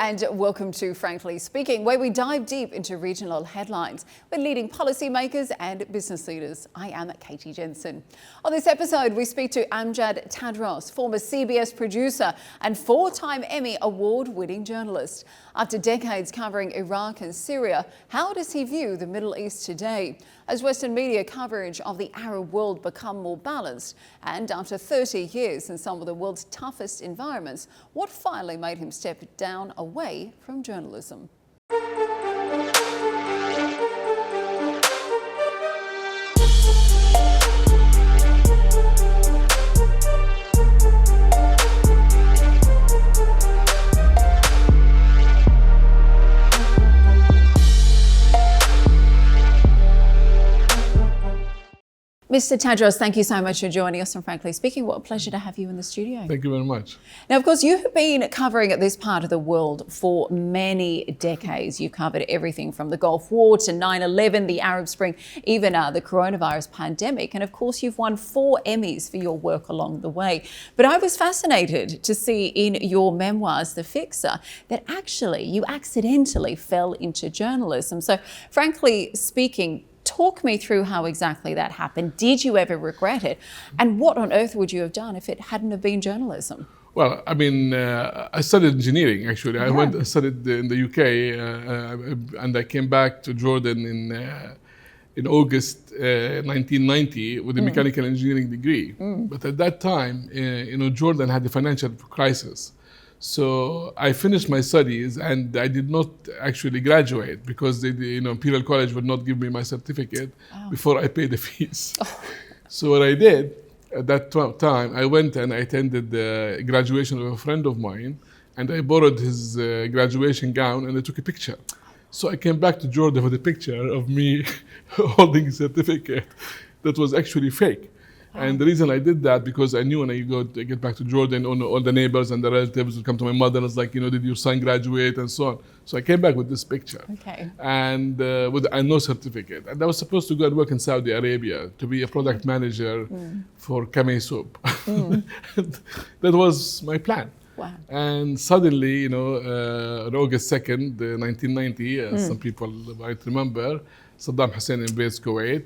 and welcome to Frankly Speaking, where we dive deep into regional headlines with leading policymakers and business leaders. I am Katie Jensen. On this episode, we speak to Amjad Tadros, former CBS producer and four-time Emmy Award-winning journalist. After decades covering Iraq and Syria, how does he view the Middle East today? As Western media coverage of the Arab world become more balanced, and after 30 years in some of the world's toughest environments, what finally made him step down away from journalism? Mr. Tadros, thank you so much for joining us on Frankly Speaking. What a pleasure to have you in the studio. Thank you very much. Now, of course, you have been covering this part of the world for many decades. You covered everything from the Gulf War to 9/11, the Arab Spring, even the coronavirus pandemic. And of course, you've won 4 Emmys for your work along the way. But I was fascinated to see in your memoirs, The Fixer, that actually you accidentally fell into journalism. So frankly speaking, talk me through how exactly that happened. Did you ever regret it? And what on earth would you have done if it hadn't have been journalism? Well, I mean, I studied engineering, actually. I went and studied in the UK, and I came back to Jordan in August 1990 with a mechanical engineering degree. But at that time, Jordan had a financial crisis. So I finished my studies and I did not actually graduate because Imperial College would not give me my certificate before I paid the fees. So what I did at that time, I went and I attended the graduation of a friend of mine, and I borrowed his graduation gown and I took a picture. So I came back to Jordan with a picture of me holding a certificate that was actually fake. And the reason I did that, because I knew when I get back to Jordan, all the neighbors and the relatives would come to my mother and was like, did your son graduate and so on. So I came back with this picture and with no certificate. And I was supposed to go and work in Saudi Arabia to be a product manager for Kamei soup. That was my plan. Wow. And suddenly, on August 2nd, 1990, as some people might remember, Saddam Hussein invades Kuwait.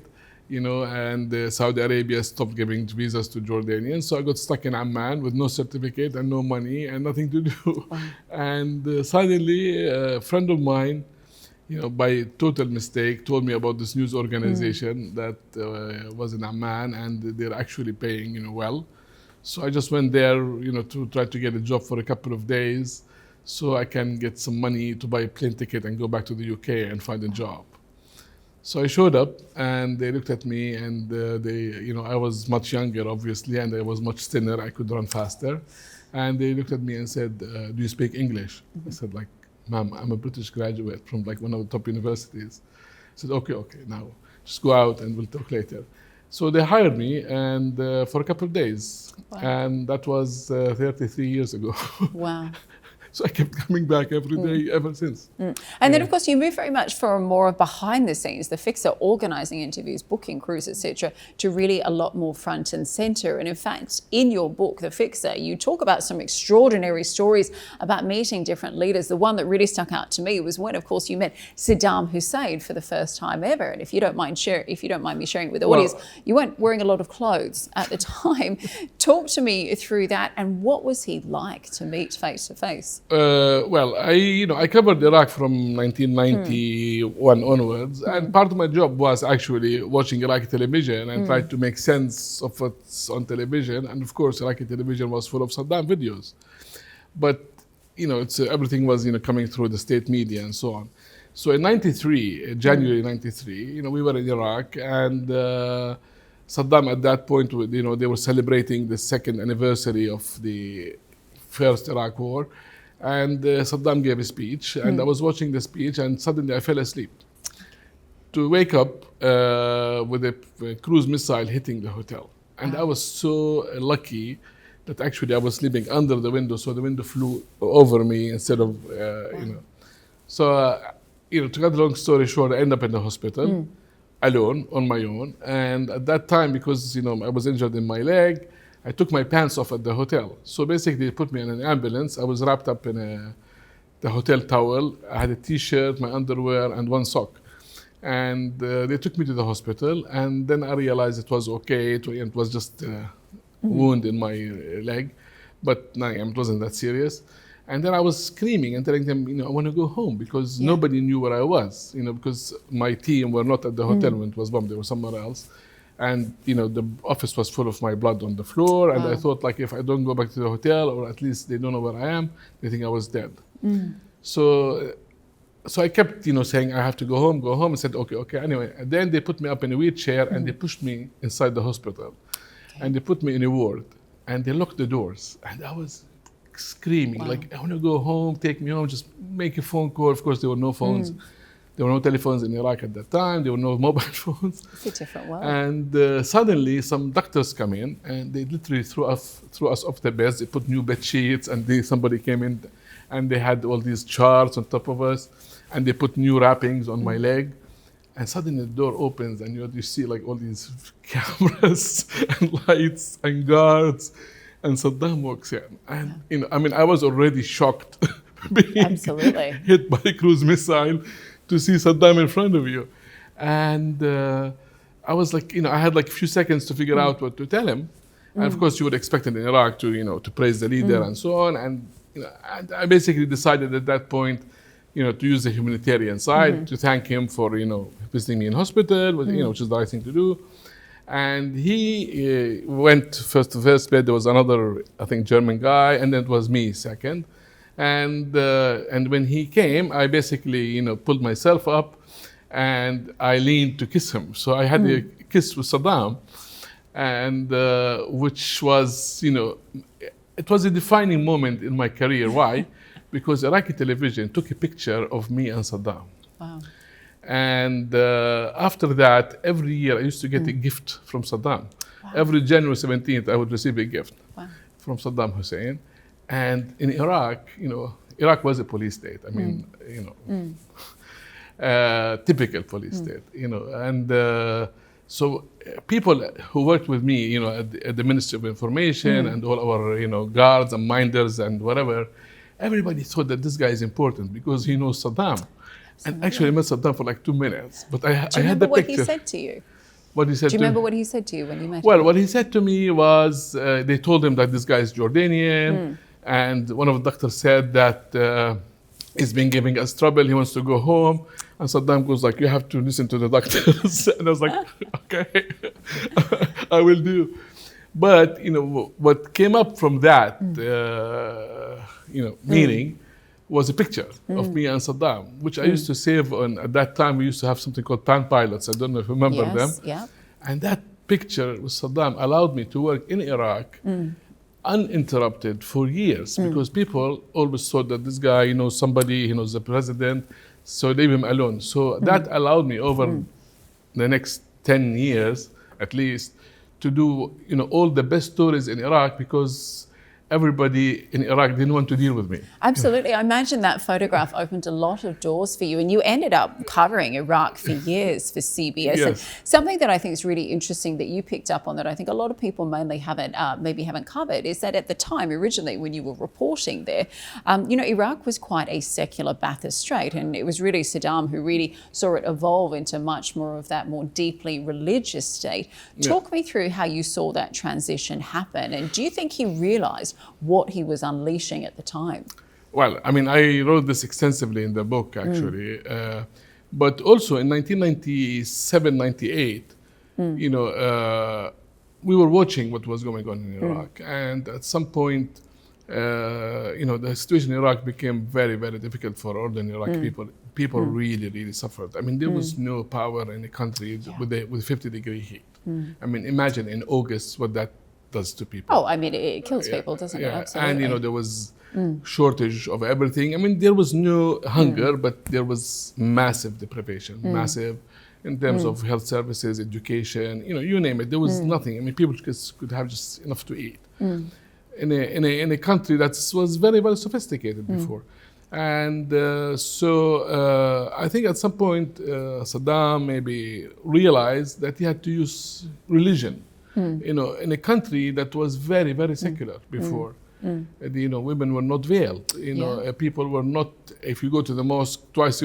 And Saudi Arabia stopped giving visas to Jordanians. So I got stuck in Amman with no certificate and no money and nothing to do. Wow. And suddenly a friend of mine, by total mistake, told me about this news organization that was in Amman, and they're actually paying, well. So I just went there, to try to get a job for a couple of days so I can get some money to buy a plane ticket and go back to the UK and find a job. So I showed up and they looked at me, and I was much younger, obviously, and I was much thinner. I could run faster. And they looked at me and said, do you speak English? I said, ma'am, I'm a British graduate from one of the top universities. I said, okay, now just go out and we'll talk later. So they hired me and for a couple of days. Wow. And that was 33 years ago. Wow. So I kept coming back every day ever since. And then, of course, you moved very much from more of behind the scenes, The Fixer, organising interviews, booking crews, etc., to really a lot more front and centre. And in fact, in your book, The Fixer, you talk about some extraordinary stories about meeting different leaders. The one that really stuck out to me was when, of course, you met Saddam Hussein for the first time ever. And if you don't mind me sharing it with the audience, you weren't wearing a lot of clothes at the time. Talk to me through that, and what was he like to meet face to face? I covered Iraq from 1991 onwards, and part of my job was actually watching Iraqi television and trying to make sense of what's on television. And of course, Iraqi television was full of Saddam videos, but everything was coming through the state media and so on. So in January 93, we were in Iraq, and Saddam at that point, they were celebrating the 2nd anniversary of the first Iraq War. And Saddam gave a speech, and I was watching the speech, and suddenly I fell asleep. To wake up with a cruise missile hitting the hotel. And I was so lucky that actually I was sleeping under the window, so the window flew over me instead of, So, to cut a long story short, I ended up in the hospital. alone on my own. And at that time, because I was injured in my leg, I took my pants off at the hotel. So basically, they put me in an ambulance. I was wrapped up in the hotel towel. I had a T-shirt, my underwear, and one sock. And they took me to the hospital, and then I realized it was okay. It was just a wound in my leg, but no, it wasn't that serious. And then I was screaming and telling them, I want to go home, because nobody knew where I was, because my team were not at the hotel when it was bombed, they were somewhere else. And, the office was full of my blood on the floor. And I thought, like, if I don't go back to the hotel, or at least they don't know where I am, they think I was dead. So I kept, saying, I have to go home, and said, okay. Anyway, and then they put me up in a wheelchair and they pushed me inside the hospital. And they put me in a ward and they locked the doors. And I was screaming, like, I want to go home, take me home, just make a phone call. Of course, there were no phones. There were no telephones in Iraq at that time. There were no mobile phones. It's a different world. And suddenly, some doctors come in, and they literally threw us off the beds. They put new bed sheets, and somebody came in, and they had all these charts on top of us, and they put new wrappings on my leg. And suddenly the door opens, and you see like all these cameras and lights and guards, and Saddam walks in. And I was already shocked being hit by a cruise missile, to see Saddam in front of you. And I was like, I had like a few seconds to figure out what to tell him. And of course, you would expect in Iraq to praise the leader and so on. And, and I basically decided at that point, to use the humanitarian side, to thank him for, visiting me in hospital, which is the right thing to do. And he went first to first bed. There was another, I think, German guy, and then it was me second. And when he came, I basically, pulled myself up, and I leaned to kiss him. So I had a kiss with Saddam, and which was, it was a defining moment in my career. Why? Because Iraqi television took a picture of me and Saddam. Wow. And after that, every year I used to get a gift from Saddam. Wow. Every January 17th, I would receive a gift from Saddam Hussein. And in Iraq, Iraq was a police state. I mean, typical police state, And so people who worked with me, at the Ministry of Information and all our, guards and minders and whatever, everybody thought that this guy is important because he knows Saddam. And actually, I met Saddam for like 2 minutes. But I had the picture. Do you remember what he said to you? What he said Do you remember what he said to you when you met him? Well, what he said to me was, they told him that this guy is Jordanian. And one of the doctors said that he's been giving us trouble. He wants to go home. And Saddam goes like, you have to listen to the doctors. And I was like, okay, I will do. But, what came up from that, meeting was a picture of me and Saddam, which I used to save on. At that time, we used to have something called pan pilots. I don't know if you remember them. Yeah. And that picture with Saddam allowed me to work in Iraq uninterrupted for years, because people always thought that this guy, somebody, he knows the president, so leave him alone. So that allowed me over the next 10 years, at least, to do, all the best stories in Iraq, because everybody in Iraq didn't want to deal with me. Absolutely. I imagine that photograph opened a lot of doors for you, and you ended up covering Iraq for years for CBS. Yes. And something that I think is really interesting that you picked up on, that I think a lot of people mainly haven't covered, is that at the time, originally, when you were reporting there, Iraq was quite a secular Ba'athist state, and it was really Saddam who really saw it evolve into much more of that more deeply religious state. Talk me through how you saw that transition happen, and do you think he realized what he was unleashing at the time? Well, I wrote this extensively in the book, actually. But also in 1997, 98, we were watching what was going on in Iraq. And at some point, the situation in Iraq became very, very difficult for ordinary Iraqi people. People really, really suffered. There was no power in the country with 50-degree heat. Imagine in August what that does to people. Oh, it kills people, doesn't it? Absolutely. And there was shortage of everything. There was no hunger, but there was massive deprivation, massive in terms of health services, education, you name it. There was nothing. People could have just enough to eat. In a country that was very, very sophisticated before. And so I think at some point Saddam maybe realized that he had to use religion. In a country that was very, very secular before. Women were not veiled. People were not. If you go to the mosque twice,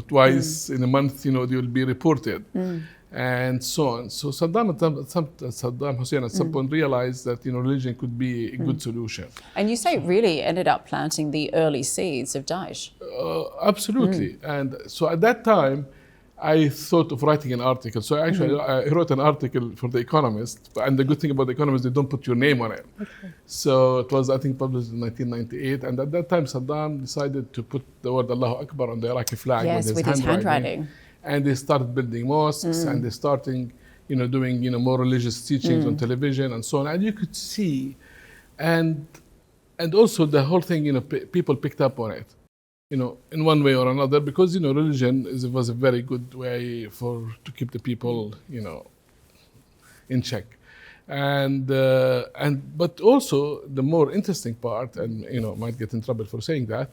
twice in a month, they will be reported, and so on. So Saddam Hussein at some point realized that religion could be a good solution. And you say it really ended up planting the early seeds of Daesh. Absolutely. And so at that time, I thought of writing an article. So actually, I wrote an article for The Economist. And the good thing about The Economist, they don't put your name on it. Okay. So it was, I think, published in 1998. And at that time, Saddam decided to put the word Allahu Akbar on the Iraqi flag with his handwriting. And they started building mosques, and they started, doing, more religious teachings on television and so on. And you could see, and also the whole thing, people picked up on it. In one way or another, because religion was a very good way to keep the people, in check, but also the more interesting part, and might get in trouble for saying that,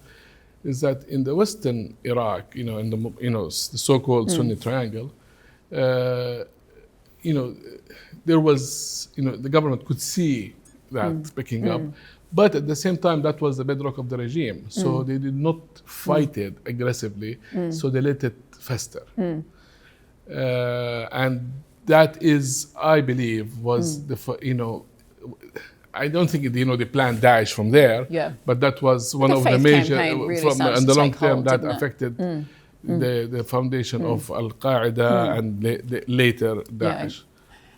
is that in the Western Iraq, in the so-called Sunni Triangle, there was, the government could see that picking up. But at the same time, that was the bedrock of the regime. So they did not fight it aggressively. So they let it fester. And that is, I believe, was I don't think they planned Daesh from there. Yeah. But that was one of the major, really in the long term, that affected the foundation of Al-Qaeda and later Daesh.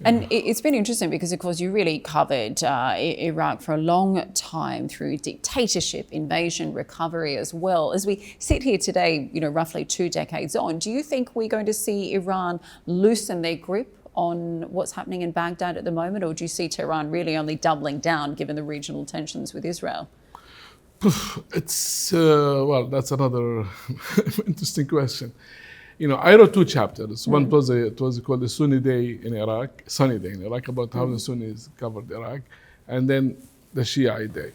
And it's been interesting because, of course, you really covered Iraq for a long time through dictatorship, invasion, recovery as well. As we sit here today, roughly 2 decades on, do you think we're going to see Iran loosen their grip on what's happening in Baghdad at the moment? Or do you see Tehran really only doubling down given the regional tensions with Israel? It's, that's another interesting question. I wrote 2 chapters. One was called the Sunni Day in Iraq, Sunny Day in Iraq, about how the Sunnis covered Iraq, and then the Shiite Day.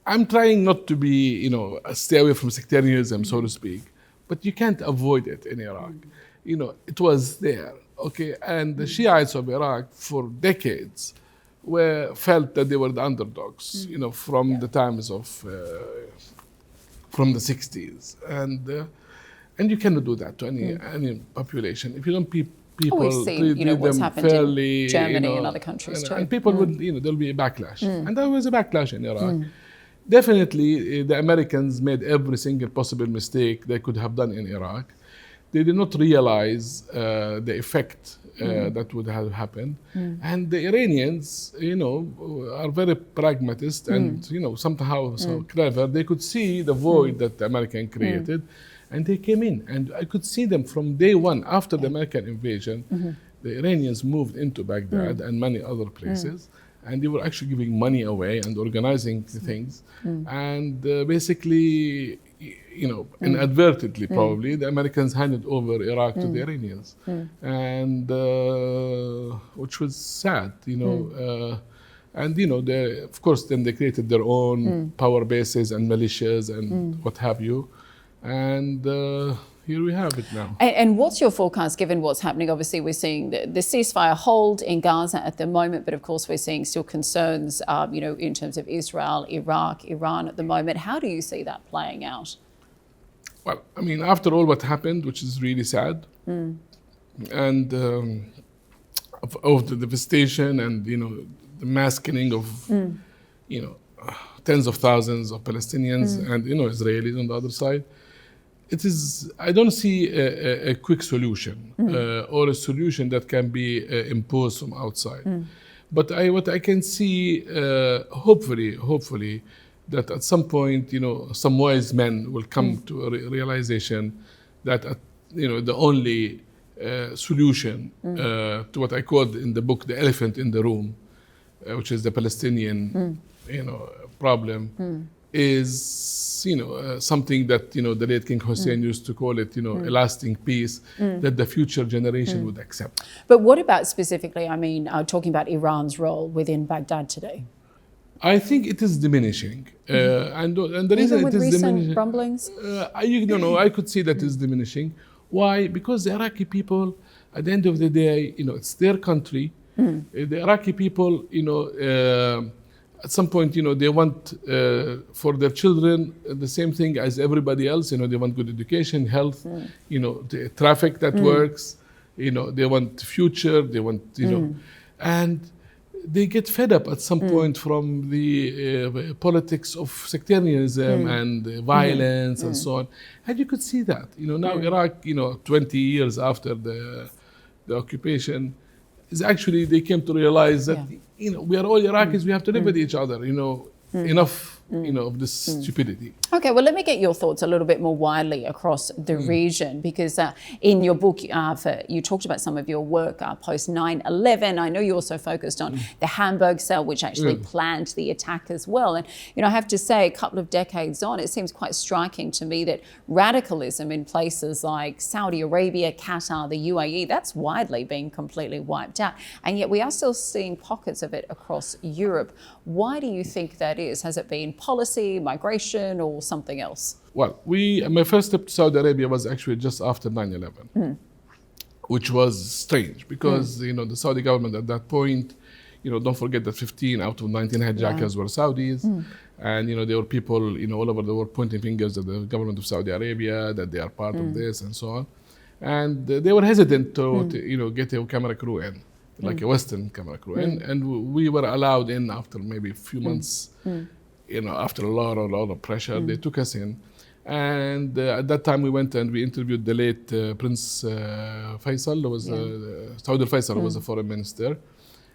I'm trying not to be, stay away from sectarianism, so to speak, but you can't avoid it in Iraq. It was there, okay? And the Shiites of Iraq for decades felt that they were the underdogs, from the times of, from the 60s. And you cannot do that to any population. If you don't people treat what's them happened fairly, in Germany and other countries too. And people would, there'll be a backlash. And there was a backlash in Iraq. Definitely, the Americans made every single possible mistake they could have done in Iraq. They did not realize the effect that would have happened. And the Iranians, are very pragmatist and, somehow so clever. They could see the void that the American created. And they came in, and I could see them from day one after the American invasion. The Iranians moved into Baghdad and many other places, and they were actually giving money away and organizing things. And basically, inadvertently probably, the Americans handed over Iraq to the Iranians, and which was sad, and of course, then they created their own power bases and militias and what have you. And here we have it now. And what's your forecast given what's happening? Obviously, we're seeing the ceasefire hold in Gaza at the moment, but of course, we're seeing still concerns, in terms of Israel, Iraq, Iran at the moment. How do you see that playing out? Well, after all what happened, which is really sad, and of the devastation and, the mass killing of, tens of thousands of Palestinians and, Israelis on the other side, I don't see a quick solution or a solution that can be imposed from outside. But what I can see, hopefully, that at some point, some wise men will come to a realization that, the only solution to what I called in the book the elephant in the room, which is the Palestinian, problem, is something that the late King Hussein used to call it a lasting peace that the future generation would accept. But what about specifically, talking about Iran's role within Baghdad today? I think it is diminishing, and the reason it is diminishing. Rumblings? I could see that is diminishing. Why? Because the Iraqi people, at the end of the day, it's their country. The Iraqi people, at some point, they want for their children the same thing as everybody else. They want good education, health, the traffic that works. They want future. They want, and they get fed up at some point from the politics of sectarianism and violence and so on. And you could see that. Now Iraq, 20 years after the occupation, is actually they came to realize that we are all Iraqis. We have to live with each other. Enough of this stupidity. Okay, well, let me get your thoughts a little bit more widely across the region, because in your book, you talked about some of your work post 9/11. I know you also focused on the Hamburg cell, which actually planned the attack as well. And, I have to say, a couple of decades on, it seems quite striking to me that radicalism in places like Saudi Arabia, Qatar, the UAE, that's widely being completely wiped out. And yet we are still seeing pockets of it across Europe. Why do you think that is? Has it been policy, migration, or something else? Well, my first trip to Saudi Arabia was actually just after 9/11, which was strange because the Saudi government at that point, don't forget that 15 out of 19 hijackers were Saudis, and there were people all over the world pointing fingers at the government of Saudi Arabia that they are part of this and so on, and they were hesitant to get a camera crew in. Like a Western camera crew, and we were allowed in after maybe a few months. After a lot of pressure, they took us in, and at that time we went and we interviewed the late Prince Faisal. There was Saud al-Faisal, who was a foreign minister,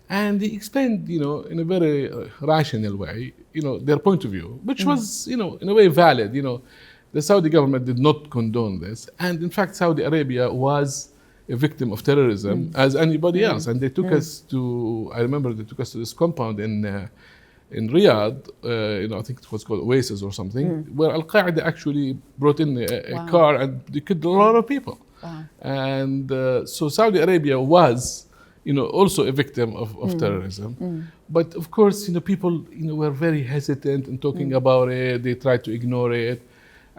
and he explained, in a very rational way, their point of view, which was, in a way valid. The Saudi government did not condone this, and in fact, Saudi Arabia was a victim of terrorism as anybody else. And they took us to, I remember they took us to this compound in Riyadh, I think it was called Oasis or something, where Al-Qaeda actually brought in a car and they killed a lot of people. And so Saudi Arabia was, also a victim of terrorism. But of course, people, were very hesitant in talking about it. They tried to ignore it.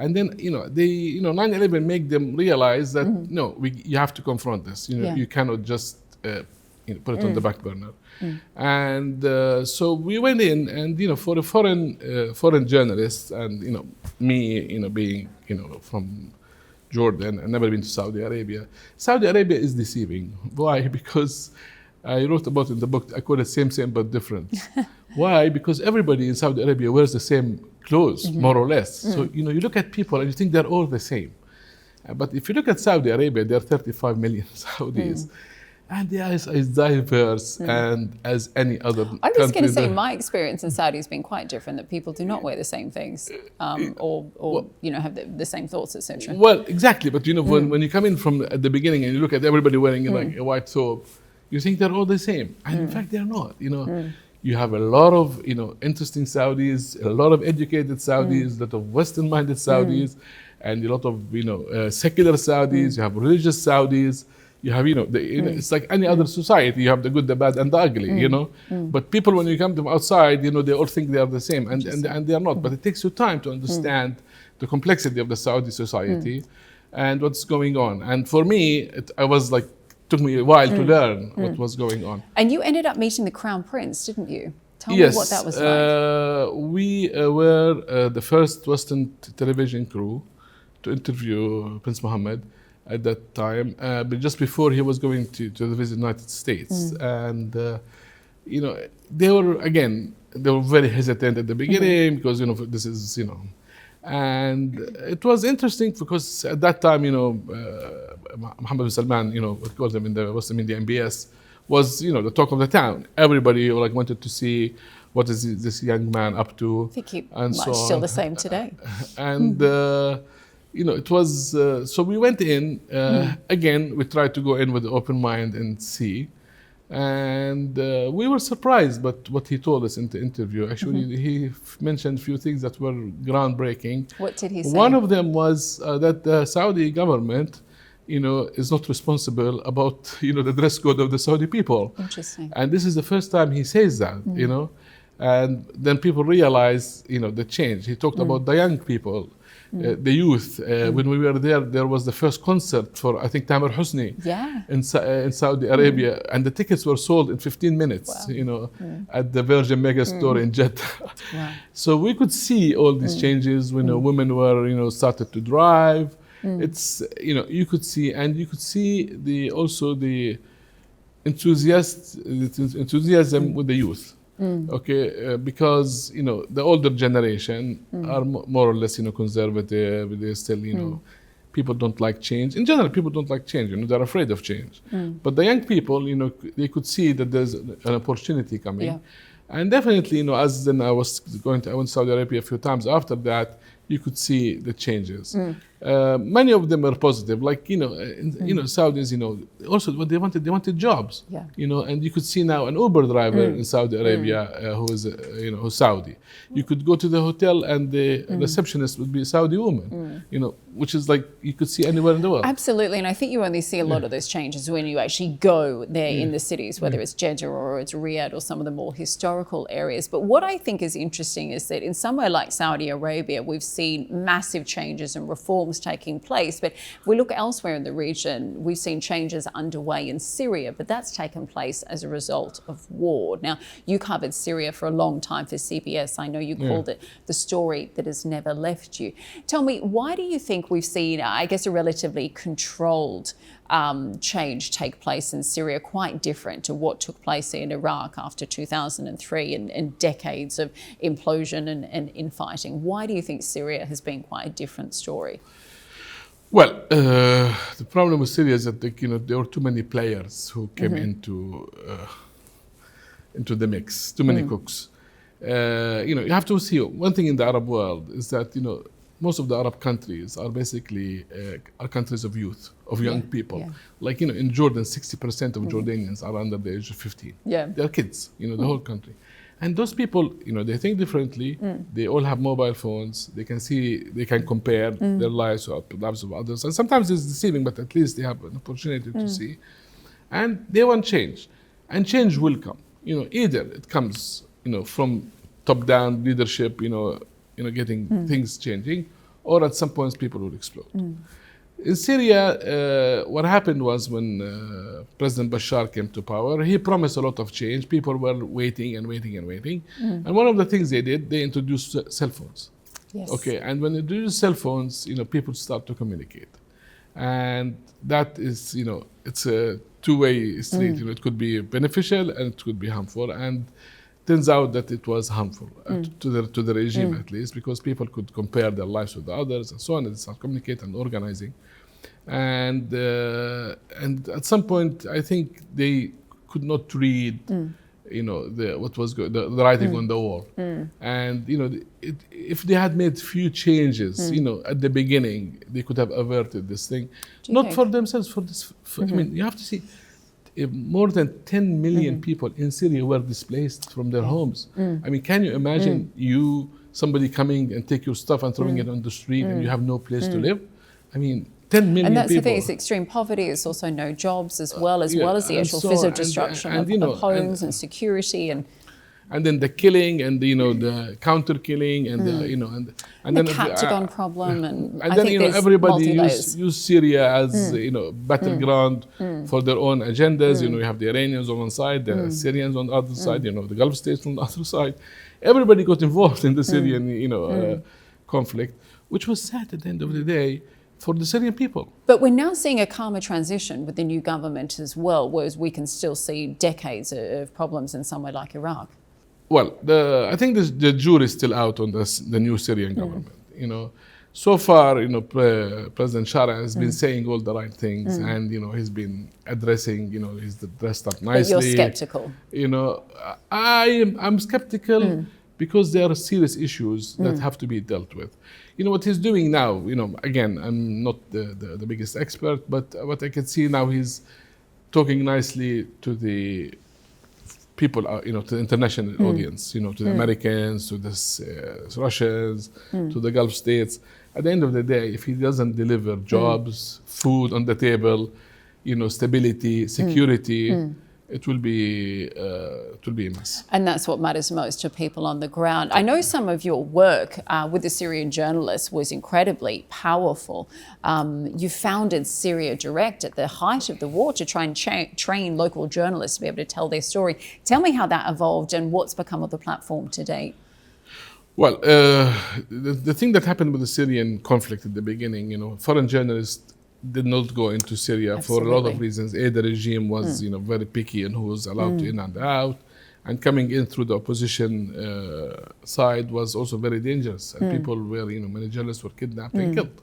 And then, 9/11 made them realize that, no, you have to confront this. You cannot just put it on the back burner. And so we went in, and, for a foreign journalist, and, me, being, from Jordan and never been to Saudi Arabia. Saudi Arabia is deceiving. Why? Because I wrote about it in the book, I call it same but different. Why? Because everybody in Saudi Arabia wears the same clothes, more or less. So, you look at people and you think they're all the same. But if you look at Saudi Arabia, there are 35 million Saudis. And they are as diverse and as any other country. I was going to say my experience in Saudi has been quite different, that people do not wear the same things or have the same thoughts, etc. Well, exactly. But, when you come in from at the beginning and you look at everybody wearing like a white thobe, you think they're all the same. And in fact, they're not. You have a lot of, interesting Saudis, a lot of educated Saudis, a lot of Western-minded Saudis, and a lot of, secular Saudis. You have religious Saudis. You have, it's like any other society. You have the good, the bad, and the ugly, But people, when you come to outside, they all think they are the same, and they are not. But it takes you time to understand the complexity of the Saudi society and what's going on. And for me, took me a while to learn what was going on. And you ended up meeting the Crown Prince, didn't you? Tell me what that was like. We were the first Western television crew to interview Prince Mohammed at that time, but just before he was going to visit the United States. And, they were very hesitant at the beginning because, this is, and it was interesting because at that time, Mohammed bin Salman, what called him in the Western media, MBS, was, the talk of the town. Everybody wanted to see what is this young man up to. I think he might still the same today. And, it was, so we went in, again, we tried to go in with an open mind and see. And we were surprised by what he told us in the interview. Actually, he mentioned a few things that were groundbreaking. What did he say? One of them was that the Saudi government, is not responsible about, the dress code of the Saudi people. Interesting. And this is the first time he says that, And then people realize, the change. He talked about the young people. the youth. When we were there was the first concert for, I think, Tamer Hosni in Saudi Arabia, and the tickets were sold in 15 minutes, at the Virgin Mega Store in Jeddah. Wow. So we could see all these changes when women were, started to drive. It's, you could see the enthusiasm with the youth. Okay, because the older generation are more or less conservative. They still people don't like change. In general, people don't like change. They're afraid of change. But the young people, they could see that there's an opportunity coming. Yeah. And definitely, as then I went to Saudi Arabia a few times after that, you could see the changes. Many of them are positive, like Saudis. Also what they wanted jobs. Yeah. And you could see now an Uber driver in Saudi Arabia who is who's Saudi. You could go to the hotel and the receptionist would be a Saudi woman. Which is like you could see anywhere in the world. Absolutely, and I think you only see a lot of those changes when you actually go there in the cities, whether it's Jeddah or it's Riyadh or some of the more historical areas. But what I think is interesting is that in somewhere like Saudi Arabia, we've seen massive changes and reforms taking place. But if we look elsewhere in the region, we've seen changes underway in Syria, but that's taken place as a result of war. Now, you covered Syria for a long time for CBS. I know you called it the story that has never left you. Tell me, why do you think we've seen, I guess, a relatively controlled change take place in Syria, quite different to what took place in Iraq after 2003 and decades of implosion and infighting? Why do you think Syria has been quite a different story? Well, the problem with Syria is that there were too many players who came into the mix, too many cooks. You have to see one thing in the Arab world is that most of the Arab countries are basically countries of youth, of young people. Yeah. Like in Jordan, 60% of Jordanians are under the age of 15. Yeah, they're kids. The whole country. And those people, they think differently. They all have mobile phones. They can see, they can compare their lives to the lives of others. And sometimes it's deceiving, but at least they have an opportunity to see. And they want change. And change will come. Either it comes, from top-down leadership, getting things changing, or at some point people will explode. In Syria, what happened was when President Bashar came to power, he promised a lot of change. People were waiting and waiting and waiting. And one of the things they did, they introduced cell phones. Yes. Okay, and when they introduce cell phones, people start to communicate. And that is, it's a two-way street. It could be beneficial and it could be harmful. And turns out that it was harmful to the regime, at least, because people could compare their lives with the others and so on, and start communicating and organizing. And at some point, I think they could not read, what was the writing on the wall. And if they had made few changes, at the beginning, they could have averted this thing, not for themselves, for this. I mean, you have to see. More than 10 million people in Syria were displaced from their homes. I mean, can you imagine somebody coming and take your stuff and throwing it on the street and you have no place to live? I mean, 10 million people. And that's the thing, it's extreme poverty, it's also no jobs as well as the actual physical destruction of homes and security and then the killing and the counter killing and and the then Captagon problem and I then think everybody use Syria as battleground for their own agendas. You have the Iranians on one side, the Syrians on the other side, the Gulf states on the other side. Everybody got involved in the Syrian conflict, which was sad at the end of the day for the Syrian people. But we're now seeing a calmer transition with the new government as well, whereas we can still see decades of problems in somewhere like Iraq. Well, I think the jury is still out on the new Syrian government. So far, President Shara has been saying all the right things, and he's been addressing. He's dressed up nicely. But you're skeptical. I'm skeptical because there are serious issues that have to be dealt with. What he's doing now. Again, I'm not the biggest expert, but what I can see now, he's talking nicely to the people, to the international audience, to the Americans, to the Russians, to the Gulf states. At the end of the day, if he doesn't deliver jobs, food on the table, stability, security, it will be a mess. And that's what matters most to people on the ground. I know some of your work with the Syrian journalists was incredibly powerful. You founded Syria Direct at the height of the war to try and train local journalists to be able to tell their story. Tell me how that evolved and what's become of the platform to date. Well, the thing that happened with the Syrian conflict at the beginning, foreign journalists did not go into Syria for a lot of reasons. The regime was, very picky on who was allowed in and out, and coming in through the opposition side was also very dangerous. And people were, many journalists were kidnapped and killed.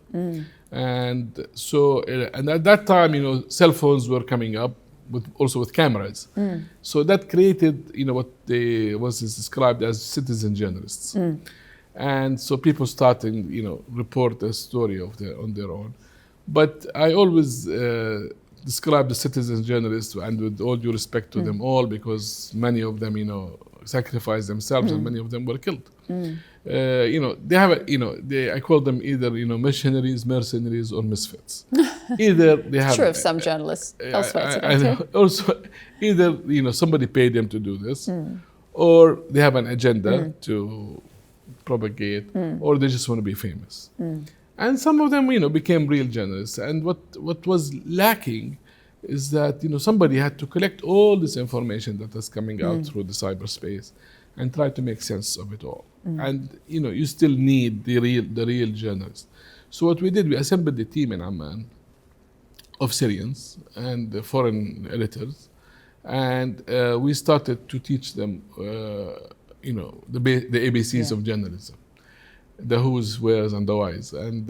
And so, and at that time, cell phones were coming up, also with cameras. So that created, what was described as citizen journalists. And so people started, report a story on their own. But I always describe the citizen journalists, and with all due respect to them all, because many of them, sacrificed themselves, and many of them were killed. They have, I call them either, missionaries, mercenaries, or misfits. Either they have. True of some journalists elsewhere today too. Also, either somebody paid them to do this, or they have an agenda to propagate, or they just want to be famous. And some of them, became real journalists. And what was lacking is that, somebody had to collect all this information that is coming out through the cyberspace and try to make sense of it all. And, you still need the real journalists. So what we did, we assembled a team in Amman of Syrians and foreign editors. And we started to teach them, the ABCs of journalism. The who's, where's, and the why's, and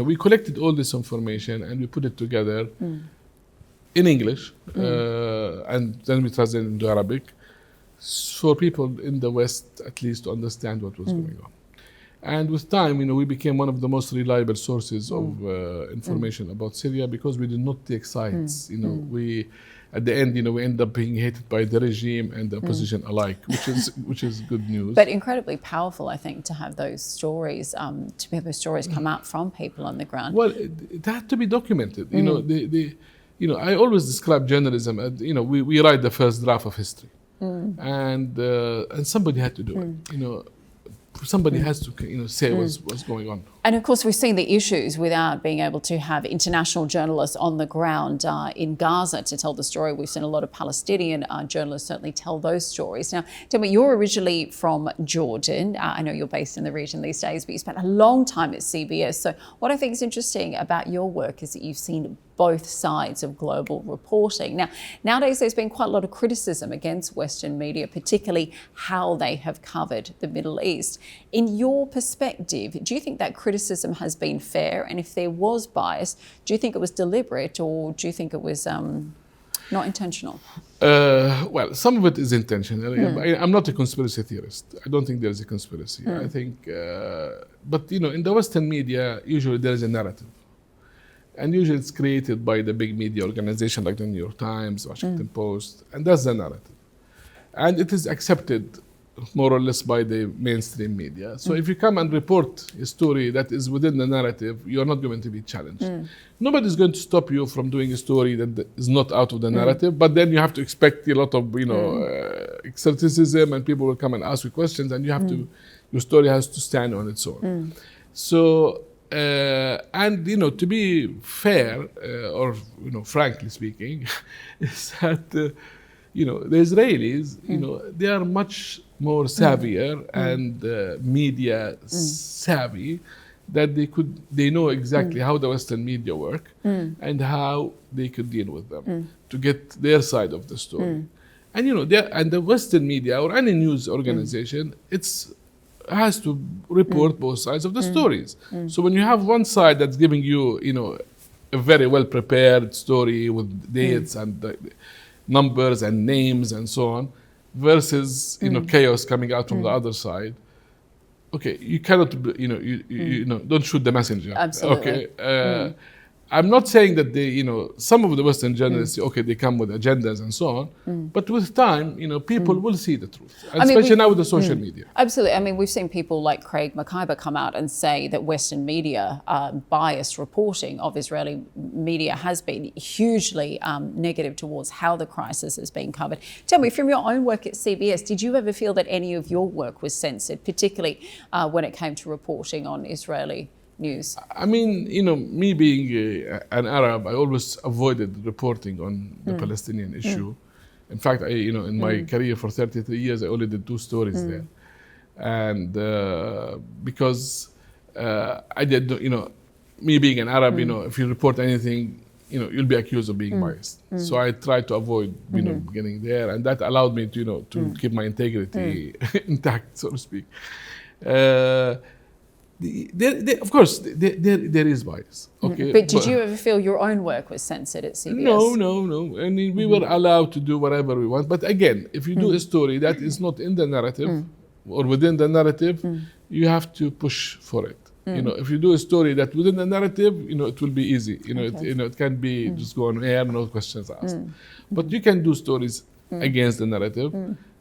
we collected all this information and we put it together in English, and then we translated it into Arabic for people in the West at least to understand what was going on. And with time, we became one of the most reliable sources of information about Syria because we did not take sides. We at the end, we end up being hated by the regime and the opposition alike, which is good news. But incredibly powerful, I think, to have those stories, to have those stories come out from people on the ground. Well, it had to be documented. I always describe journalism as, we write the first draft of history, and somebody had to do it. Somebody has to, say what's going on. And of course, we've seen the issues without being able to have international journalists on the ground in Gaza to tell the story. We've seen a lot of Palestinian journalists certainly tell those stories. Now, tell me, you're originally from Jordan. I know you're based in the region these days, but you spent a long time at CBS. So what I think is interesting about your work is that you've seen both sides of global reporting. Now, nowadays there's been quite a lot of criticism against Western media, particularly how they have covered the Middle East. In your perspective, do you think that criticism has been fair? And if there was bias, do you think it was deliberate, or do you think it was not intentional? Well, some of it is intentional. I'm not a conspiracy theorist. I don't think there's a conspiracy. I think, but in the Western media, usually there is a narrative. And usually it's created by the big media organization like the New York Times, Washington Post, and that's the narrative. And it is accepted more or less by the mainstream media. So if you come and report a story that is within the narrative, you're not going to be challenged. Nobody's going to stop you from doing a story that is not out of the narrative, but then you have to expect a lot of, criticism, and people will come and ask you questions, and you have to, your story has to stand on its own. So, and to be fair, or frankly speaking, is that the Israelis, they are much more savvier and media savvy, that they know exactly how the Western media work and how they could deal with them to get their side of the story. And and the Western media or any news organization, has to report both sides of the stories. So when you have one side that's giving you, a very well prepared story with dates and numbers and names and so on, versus chaos coming out from the other side. Okay, you cannot, don't shoot the messenger. Absolutely. Okay, I'm not saying that they, some of the Western journalists, okay, they come with agendas and so on, but with time, people will see the truth, and especially now with the social media. Absolutely. I mean, we've seen people like Craig McIver come out and say that Western media, biased reporting of Israeli media has been hugely negative towards how the crisis has been covered. Tell me, from your own work at CBS, did you ever feel that any of your work was censored, particularly when it came to reporting on Israeli news? I mean, me being an Arab, I always avoided reporting on the Palestinian issue. In fact, in my career for 33 years, I only did 2 stories there. And because I did, me being an Arab, if you report anything, you'll be accused of being biased. So I tried to avoid, getting there, and that allowed me to, to keep my integrity intact, so to speak. Of course, there is bias. Okay, but did you ever feel your own work was censored at CBS? No. I mean, we were allowed to do whatever we want. But again, if you do a story that is not in the narrative or within the narrative, you have to push for it. If you do a story that within the narrative, it will be easy. It can be just go on air, no questions asked. But you can do stories against the narrative,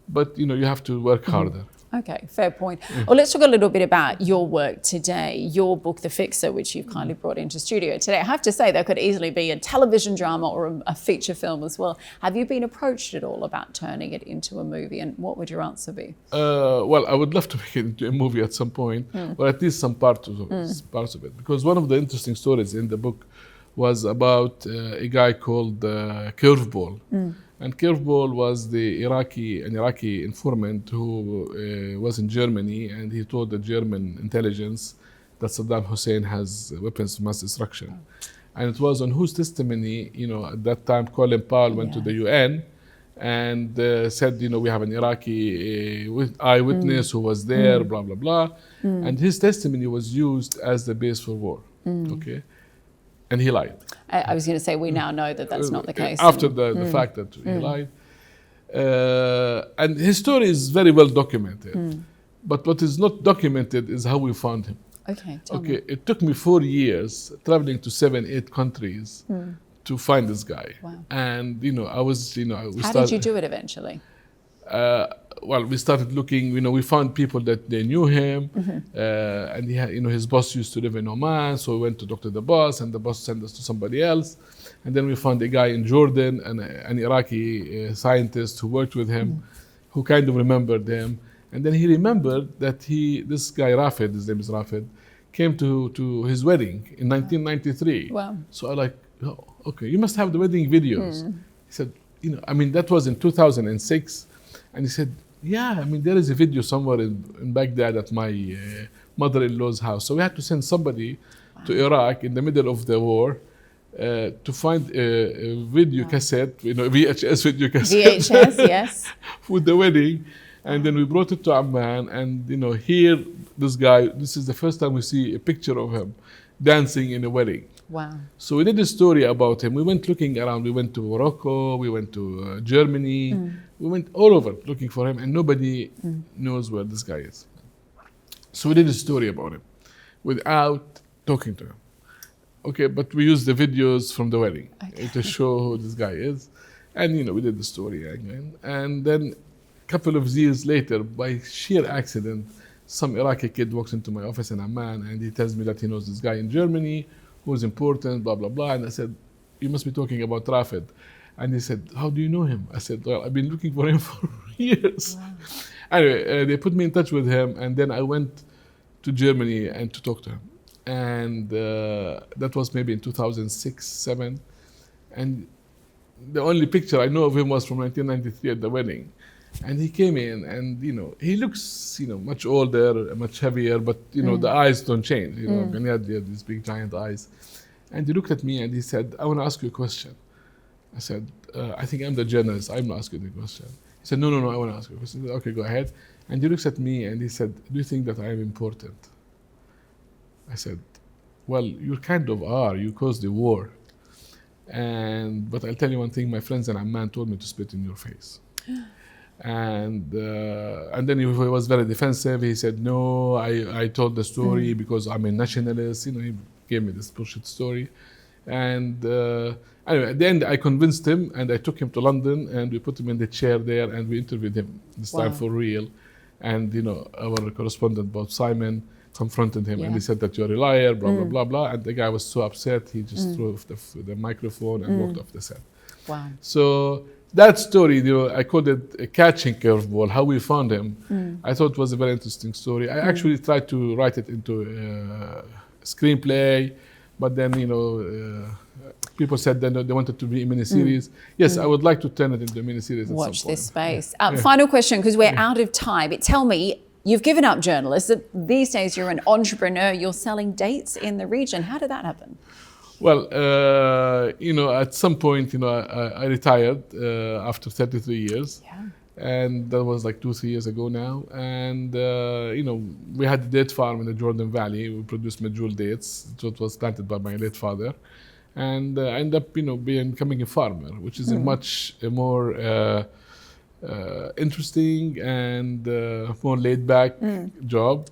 but you have to work harder. Okay, fair point. Well, let's talk a little bit about your work today. Your book, The Fixer, which you've kindly brought into studio today. I have to say, that could easily be a television drama or a feature film as well. Have you been approached at all about turning it into a movie, and what would your answer be? Well, I would love to make it into a movie at some point, or at least some parts of it. Because one of the interesting stories in the book was about a guy called Curveball. And Curveball was an Iraqi informant who was in Germany, and he told the German intelligence that Saddam Hussein has weapons of mass destruction. And it was on whose testimony, at that time, Colin Powell went to the UN and said, we have an Iraqi eyewitness who was there, blah, blah, blah. And his testimony was used as the base for war, okay? And he lied. I was going to say, we now know that that's not the case. After the fact that he lied. And his story is very well documented. But what is not documented is how we found him. Okay, tell me. It took me 4 years, traveling to 7-8 countries to find this guy. Wow. And, How did you do it eventually? Well, we started looking, we found people that they knew him, and he had, his boss used to live in Oman, so we went to talk to the boss, and the boss sent us to somebody else. And then we found a guy in Jordan, an Iraqi scientist who worked with him, who kind of remembered him. And then he remembered that this guy Rafid, his name is Rafid, came to his wedding in 1993. Wow. So I like, oh, okay, you must have the wedding videos. He said, that was in 2006. And he said, yeah, there is a video somewhere in Baghdad at my mother-in-law's house. So we had to send somebody to Iraq in the middle of the war to find a video cassette, VHS video cassette. VHS, yes. With the wedding. And then we brought it to Amman, and here, this guy, this is the first time we see a picture of him dancing in a wedding. Wow. So we did a story about him. We went looking around. We went to Morocco, we went to Germany, we went all over looking for him, and nobody knows where this guy is. So we did a story about him without talking to him. Okay, but we used the videos from the wedding to show who this guy is. And, we did the story again. And then a couple of years later, by sheer accident, some Iraqi kid walks into my office in Amman, and he tells me that he knows this guy in Germany, who's important, blah, blah, blah. And I said, you must be talking about Rafid. And he said, how do you know him? I said, well, I've been looking for him for years. Wow. Anyway, they put me in touch with him, and then I went to Germany and to talk to him. And that was maybe in 2006, 7. And the only picture I know of him was from 1993 at the wedding. And he came in, and he looks much older, much heavier, but the eyes don't change. And he had these big giant eyes. And he looked at me and he said, I want to ask you a question. I said, I think I'm the journalist. I'm not asking the question. He said, no, I want to ask you a question. I said, okay, go ahead. And he looks at me and he said, do you think that I am important? I said, well, you kind of are. You caused the war. But I'll tell you one thing. My friends in Amman told me to spit in your face. And then he was very defensive. He said, no, I told the story because I'm a nationalist. He gave me this bullshit story. And anyway, at the end, I convinced him, and I took him to London, and we put him in the chair there, and we interviewed him this time for real. And our correspondent Bob Simon confronted him, and he said that you're a liar, blah blah blah blah. And the guy was so upset, he just threw off the microphone and walked off the set. Wow. So that story, I called it a catching curveball. How we found him, I thought was a very interesting story. I actually tried to write it into a screenplay, but then people said that they wanted to be a miniseries. Yes, I would like to turn it into a miniseries. Watch this space. Final question, because we're out of time. Tell me, you've given up journalism. These days, you're an entrepreneur. You're selling dates in the region. How did that happen? Well, at some point, I retired after 33 years. Yeah. And that was like 2-3 years ago now. And, we had a date farm in the Jordan Valley. We produced medjool dates. It was planted by my late father. And I ended up, becoming a farmer, which is a much more interesting and more laid-back job,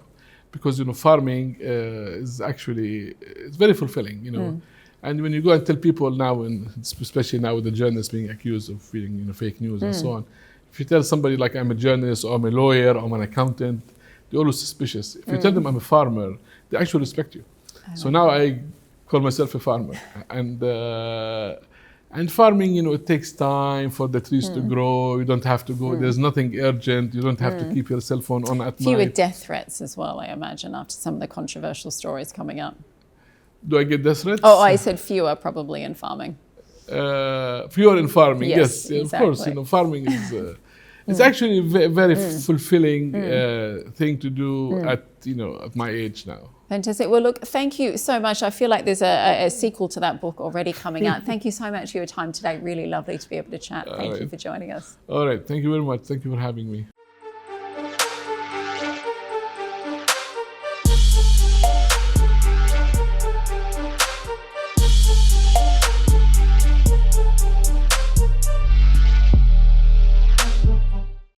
because farming is actually it's very fulfilling. And when you go and tell people now, and especially now with the journalists being accused of feeding fake news and so on, if you tell somebody like I'm a journalist or I'm a lawyer or I'm an accountant, they're always suspicious. If you tell them I'm a farmer, they actually respect you. So now I call myself a farmer, and farming, it takes time for the trees to grow. You don't have to go. There's nothing urgent. You don't have to keep your cell phone on at night. Fewer death threats as well, I imagine, after some of the controversial stories coming up. Do I get death threats? Oh, I said fewer probably in farming. Fewer in farming, yes, exactly. Of course. Farming is it's actually a very fulfilling thing to do at my age now. Fantastic. Well, look, thank you so much. I feel like there's a sequel to that book already coming out. Thank you so much for your time today. Really lovely to be able to chat. Thank you for joining us. All right. Thank you very much. Thank you for having me.